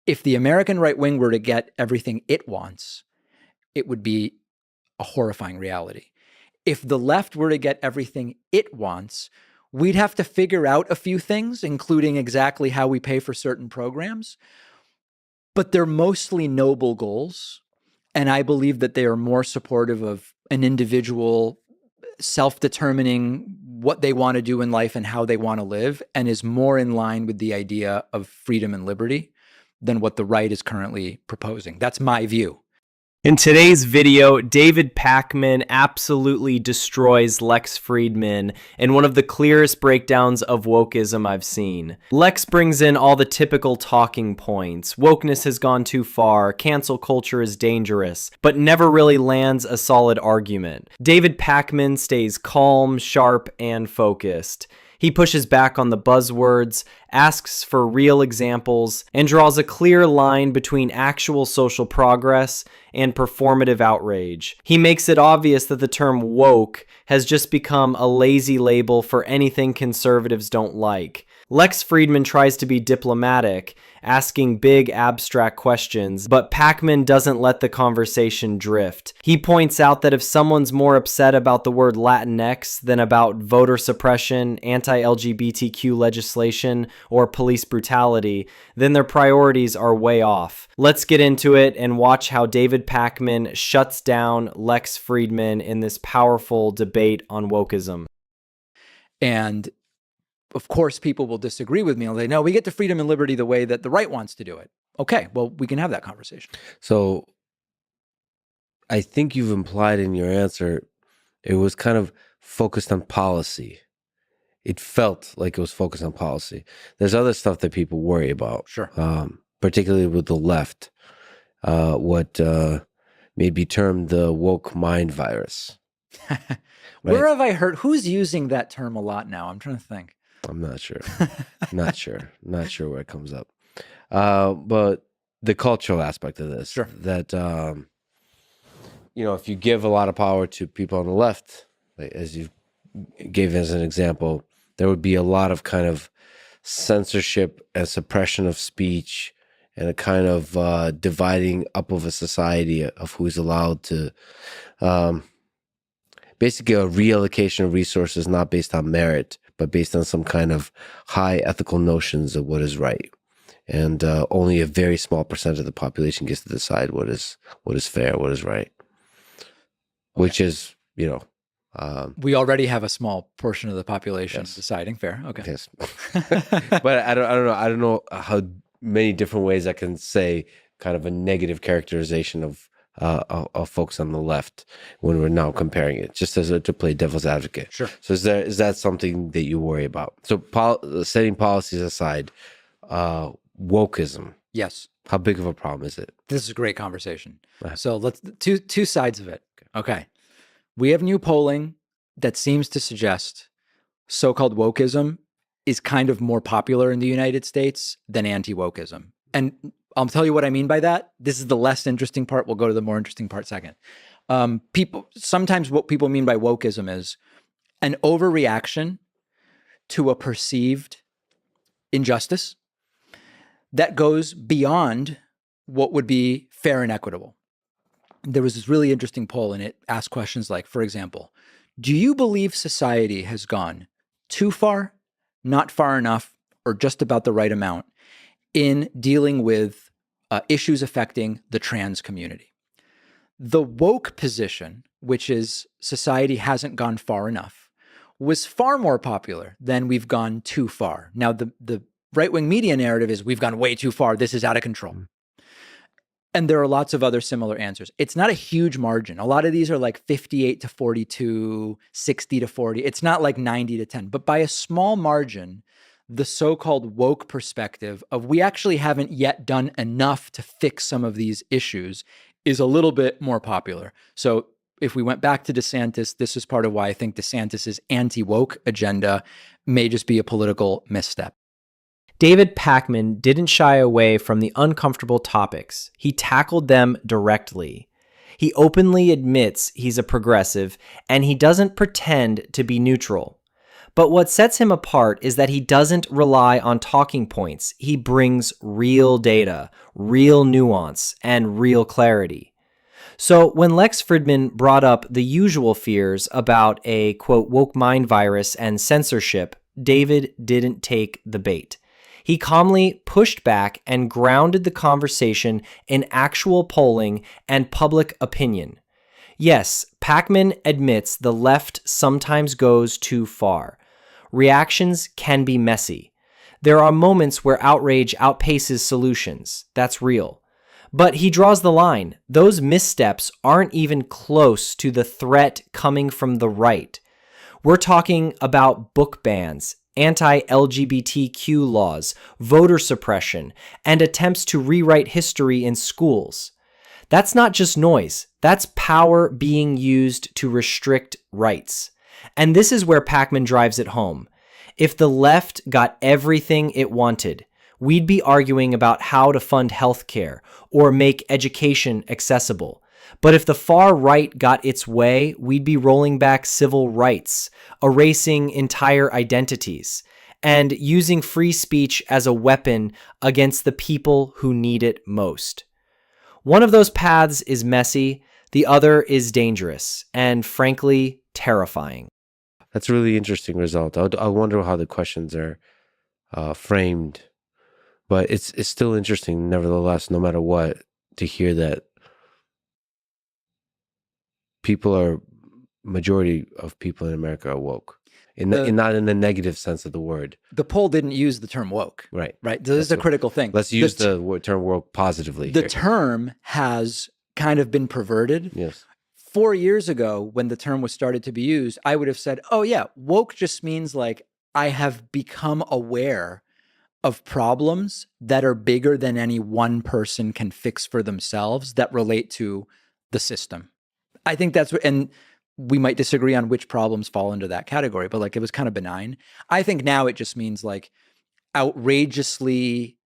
If the American right wing were to get everything it wants, it would be a horrifying reality. If the left were to get everything it wants, we'd have to figure out a few things, including exactly how we pay for certain programs. But they're mostly noble goals. And I believe that they are more supportive of an individual self-determining what they want to do in life and how they want to live, and is more in line with the idea of freedom and liberty than what the right is currently proposing. That's my view. In today's video, David Pakman absolutely destroys Lex Fridman in one of the clearest breakdowns of wokeism I've seen. Lex brings in all the typical talking points. Wokeness has gone too far, cancel culture is dangerous, but never really lands a solid argument. David Pakman stays calm, sharp, and focused. He pushes back on the buzzwords, asks for real examples, and draws a clear line between actual social progress and performative outrage. He makes it obvious that the term woke has just become a lazy label for anything conservatives don't like. Lex Fridman tries to be diplomatic, asking big abstract questions, but Pakman doesn't let the conversation drift. He points out that if someone's more upset about the word Latinx than about voter suppression, anti-LGBTQ legislation, or police brutality, then their priorities are way off. Let's get into it and watch how David Pakman shuts down Lex Fridman in this powerful debate on wokeism. And of course, people will disagree with me. They'll say, no, we get to freedom and liberty the way that the right wants to do it. Okay, well, we can have that conversation. So I think you've implied in your answer, it was kind of focused on policy. It felt like it was focused on policy. There's other stuff that people worry about. Sure. Particularly with the left, what may be termed the woke mind virus. Right? Where have I heard? Who's using that term a lot now? I'm trying to think. I'm not sure. Not sure where it comes up. But the cultural aspect of this, sure, that if you give a lot of power to people on the left, like as you gave as an example, there would be a lot of kind of censorship and suppression of speech and a kind of dividing up of a society of who's allowed to basically a reallocation of resources not based on merit, but based on some kind of high ethical notions of what is right. And only a very small percent of the population gets to decide what is fair, what is right. Which is, we already have a small portion of the population deciding fair. Okay. Yes. But I don't know how many different ways I can say kind of a negative characterization of folks on the left when we're now comparing it, just as to play devil's advocate. Sure. So is that something that you worry about? So setting policies aside, wokeism. Yes. How big of a problem is it? This is a great conversation. So let's two sides of it. Okay. We have new polling that seems to suggest so-called wokeism is kind of more popular in the United States than anti-wokeism. And I'll tell you what I mean by that. This is the less interesting part. We'll go to the more interesting part second. Sometimes what people mean by wokeism is an overreaction to a perceived injustice that goes beyond what would be fair and equitable. There was this really interesting poll, and it asked questions like, for example, do you believe society has gone too far, not far enough, or just about the right amount in dealing with issues affecting the trans community? The woke position, which is society hasn't gone far enough, was far more popular than we've gone too far. Now, the right-wing media narrative is we've gone way too far. This is out of control. And there are lots of other similar answers. It's not a huge margin. A lot of these are like 58 to 42, 60 to 40. It's not like 90 to 10. But by a small margin, the so-called woke perspective of we actually haven't yet done enough to fix some of these issues is a little bit more popular. So if we went back to DeSantis, this is part of why I think DeSantis's anti-woke agenda may just be a political misstep. David Pakman didn't shy away from the uncomfortable topics. He tackled them directly. He openly admits he's a progressive, and he doesn't pretend to be neutral. But what sets him apart is that he doesn't rely on talking points. He brings real data, real nuance, and real clarity. So when Lex Fridman brought up the usual fears about a, quote, woke mind virus and censorship, David didn't take the bait. He calmly pushed back and grounded the conversation in actual polling and public opinion. Yes, Pakman admits the left sometimes goes too far. Reactions can be messy. There are moments where outrage outpaces solutions. That's real. But he draws the line. Those missteps aren't even close to the threat coming from the right. We're talking about book bans, anti-LGBTQ laws, voter suppression, and attempts to rewrite history in schools. That's not just noise. That's power being used to restrict rights. And this is where Pakman drives it home. If the left got everything it wanted, we'd be arguing about how to fund healthcare or make education accessible. But if the far right got its way, we'd be rolling back civil rights, erasing entire identities, and using free speech as a weapon against the people who need it most. One of those paths is messy, the other is dangerous, and frankly, terrifying. That's a really interesting result. I wonder how the questions are framed, but it's still interesting, nevertheless, no matter what, to hear that majority of people in America are woke, not in the negative sense of the word. The poll didn't use the term woke. Right. This is a critical thing. Let's use the term woke positively. The term has kind of been perverted. Yes. 4 years ago, when the term was started to be used, I would have said, oh yeah, woke just means like I have become aware of problems that are bigger than any one person can fix for themselves that relate to the system. I think that's what, and we might disagree on which problems fall into that category, but like it was kind of benign. I think now it just means like outrageously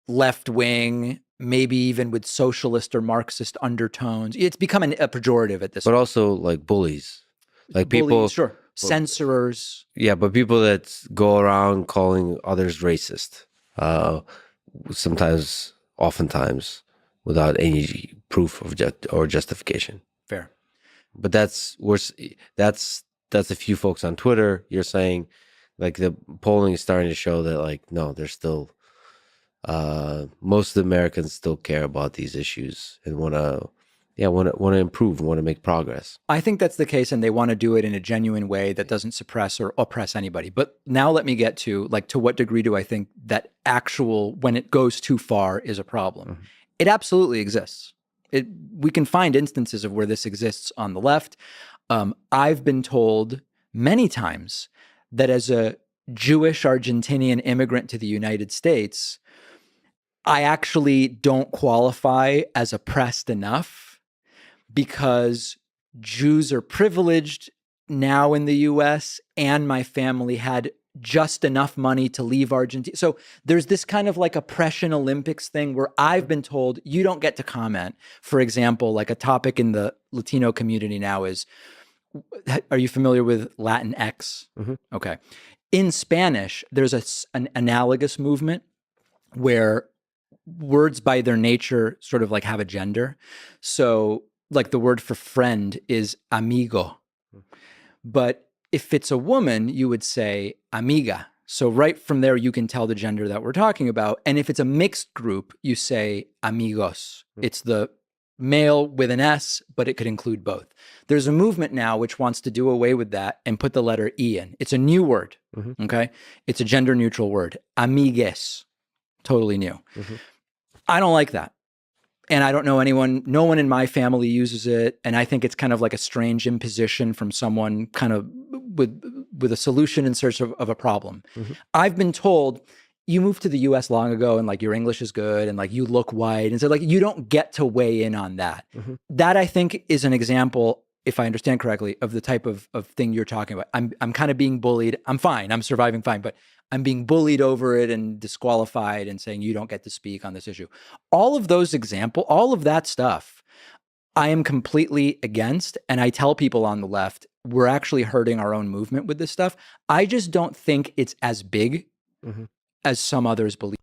left-wing, maybe even with socialist or Marxist undertones. It's becoming a pejorative at this point. But also like bullies. Like Bullies, people... sure. Censorers. Yeah, but people that go around calling others racist, oftentimes, without any proof of or justification. Fair. But that's a few folks on Twitter. You're saying like the polling is starting to show that like no, there's still most of the Americans still care about these issues and want to improve, want to make progress. I think that's the case, and they want to do it in a genuine way that doesn't suppress or oppress anybody. But now let me get to what degree do I think that when it goes too far is a problem? Mm-hmm. It absolutely exists. We can find instances of where this exists on the left. I've been told many times that as a Jewish Argentinian immigrant to the United States, I actually don't qualify as oppressed enough because Jews are privileged now in the US and my family had just enough money to leave Argentina. So there's this kind of like oppression Olympics thing where I've been told you don't get to comment. For example, like a topic in the Latino community now is, are you familiar with Latinx? Mm-hmm. Okay. In Spanish, there's an analogous movement where words by their nature sort of like have a gender. So like the word for friend is amigo. But if it's a woman, you would say amiga. So right from there, you can tell the gender that we're talking about. And if it's a mixed group, you say amigos. It's the male with an S, but it could include both. There's a movement now which wants to do away with that and put the letter E in. It's a new word, okay? It's a gender neutral word, amigues, totally new. I don't like that. And I don't know no one in my family uses it. And I think it's kind of like a strange imposition from someone kind of with a solution in search of a problem. I've been told, you moved to the US long ago and like your English is good and like you look white. And so like you don't get to weigh in on that. That I think is an example, if I understand correctly, of the type of thing you're talking about. I'm kind of being bullied. I'm fine. I'm surviving fine. But I'm being bullied over it and disqualified and saying you don't get to speak on this issue. All of that stuff, I am completely against. And I tell people on the left, we're actually hurting our own movement with this stuff. I just don't think it's as big as some others believe.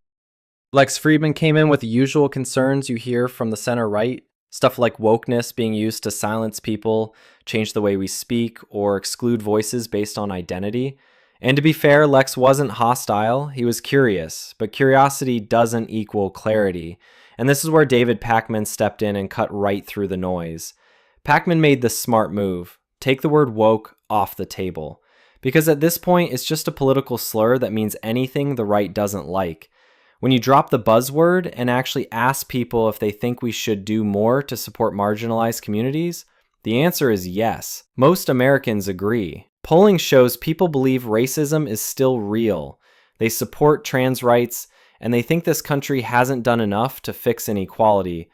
Lex Fridman came in with the usual concerns you hear from the center right. Stuff like wokeness being used to silence people, change the way we speak, or exclude voices based on identity. And to be fair, Lex wasn't hostile. He was curious, but curiosity doesn't equal clarity. And this is where David Pakman stepped in and cut right through the noise. Pakman made the smart move. Take the word woke off the table. Because at this point, it's just a political slur that means anything the right doesn't like. When you drop the buzzword and actually ask people if they think we should do more to support marginalized communities, the answer is yes. Most Americans agree. Polling shows people believe racism is still real. They support trans rights, and they think this country hasn't done enough to fix inequality.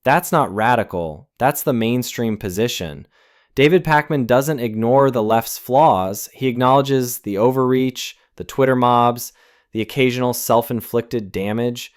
That's not radical. That's the mainstream position. David Pakman doesn't ignore the left's flaws. He acknowledges the overreach, the Twitter mobs, the occasional self-inflicted damage,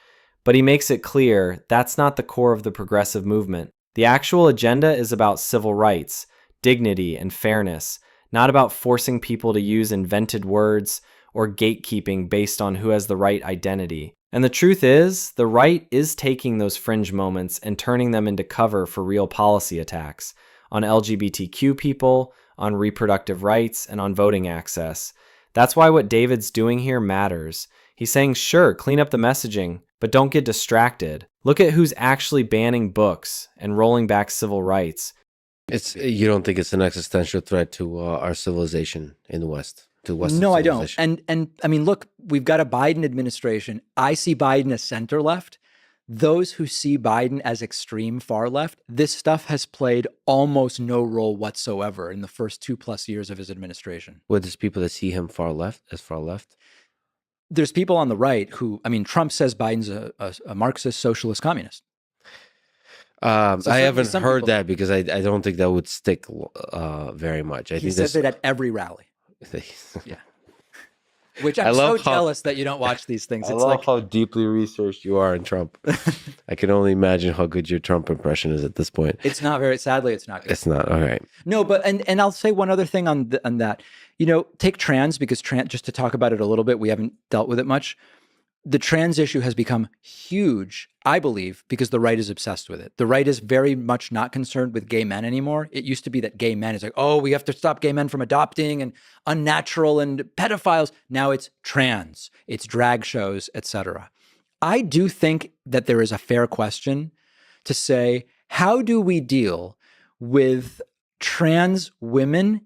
but he makes it clear that's not the core of the progressive movement. The actual agenda is about civil rights, dignity, and fairness, not about forcing people to use invented words or gatekeeping based on who has the right identity. And the truth is, the right is taking those fringe moments and turning them into cover for real policy attacks on LGBTQ people, on reproductive rights, and on voting access. That's why what David's doing here matters. He's saying, sure, clean up the messaging, but don't get distracted. Look at who's actually banning books and rolling back civil rights. You don't think it's an existential threat to our civilization in the West? To Western No, I don't. civilization? And I mean, look, we've got a Biden administration. I see Biden as center left. Those who see Biden as extreme far left, this stuff has played almost no role whatsoever in the first 2+ years of his administration. Well, there's people that see him far left, as far left. There's people on the right who, I mean, Trump says Biden's a Marxist, socialist, communist. I haven't some heard people- that because I don't think that would stick very much. I He think says it at every rally. Yeah. Which I I'm so love how- jealous that you don't watch these things. I It's love like, how deeply researched you are in Trump. I can only imagine how good your Trump impression is at this point. it's not very, sadly, it's not good. It's not all right. No, but, and I'll say one other thing on that. You know, take trans, because trans, just to talk about it a little bit, we haven't dealt with it much. The trans issue has become huge, I believe, because the right is obsessed with it. The right is very much not concerned with gay men anymore. It used to be that gay men is like, oh, we have to stop gay men from adopting and unnatural and pedophiles. Now it's trans, it's drag shows, etc. I do think that there is a fair question to say, how do we deal with trans women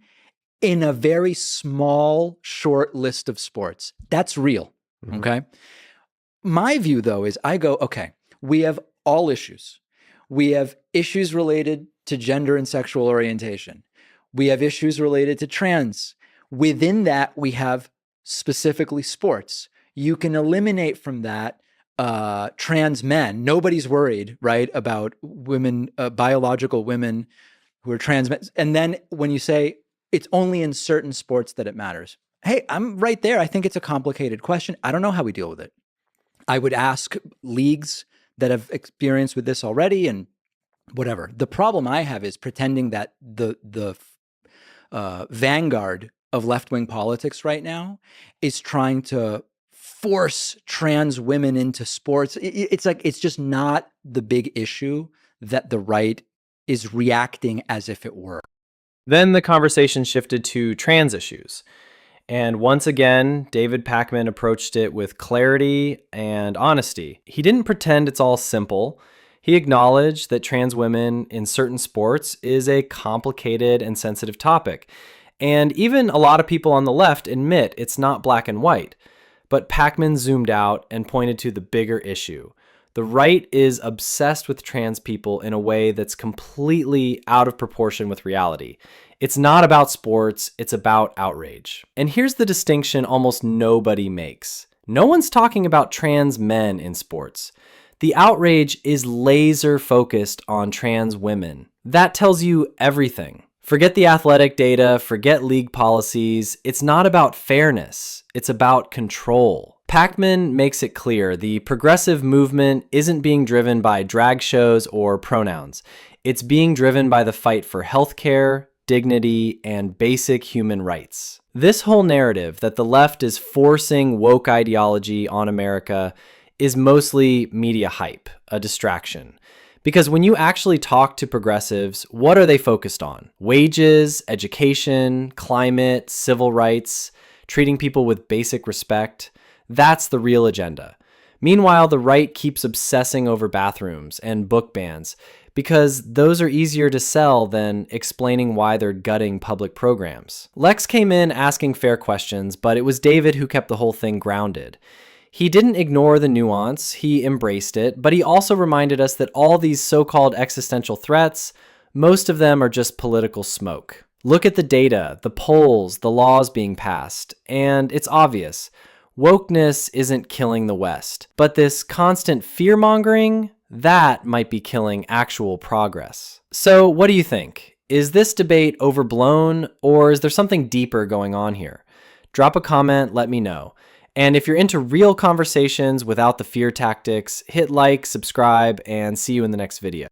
in a very small, short list of sports? That's real, okay? My view, though, is I go, okay, we have all issues. We have issues related to gender and sexual orientation. We have issues related to trans. Within that, we have specifically sports. You can eliminate from that trans men. Nobody's worried, right, about women, biological women who are trans men. And then when you say it's only in certain sports that it matters, hey, I'm right there. I think it's a complicated question. I don't know how we deal with it. I would ask leagues that have experience with this already and whatever. The problem I have is pretending that the vanguard of left-wing politics right now is trying to force trans women into sports. It's like, it's just not the big issue that the right is reacting as if it were. Then the conversation shifted to trans issues. And once again, David Pakman approached it with clarity and honesty. He didn't pretend it's all simple. He acknowledged that trans women in certain sports is a complicated and sensitive topic. And even a lot of people on the left admit it's not black and white. But Pakman zoomed out and pointed to the bigger issue. The right is obsessed with trans people in a way that's completely out of proportion with reality. It's not about sports, it's about outrage. And here's the distinction almost nobody makes. No one's talking about trans men in sports. The outrage is laser focused on trans women. That tells you everything. Forget the athletic data, forget league policies. It's not about fairness, it's about control. Pakman makes it clear the progressive movement isn't being driven by drag shows or pronouns. It's being driven by the fight for healthcare, dignity, and basic human rights. This whole narrative that the left is forcing woke ideology on America is mostly media hype, a distraction. Because when you actually talk to progressives, what are they focused on? Wages, education, climate, civil rights, treating people with basic respect. That's the real agenda. Meanwhile, the right keeps obsessing over bathrooms and book bans because those are easier to sell than explaining why they're gutting public programs. Lex came in asking fair questions, but it was David who kept the whole thing grounded. He didn't ignore the nuance, he embraced it, but he also reminded us that all these so-called existential threats, most of them are just political smoke. Look at the data, the polls, the laws being passed, and it's obvious. Wokeness isn't killing the West, but this constant fear-mongering, that might be killing actual progress. So what do you think? Is this debate overblown, or is there something deeper going on here? Drop a comment, let me know. And if you're into real conversations without the fear tactics, hit like, subscribe, and see you in the next video.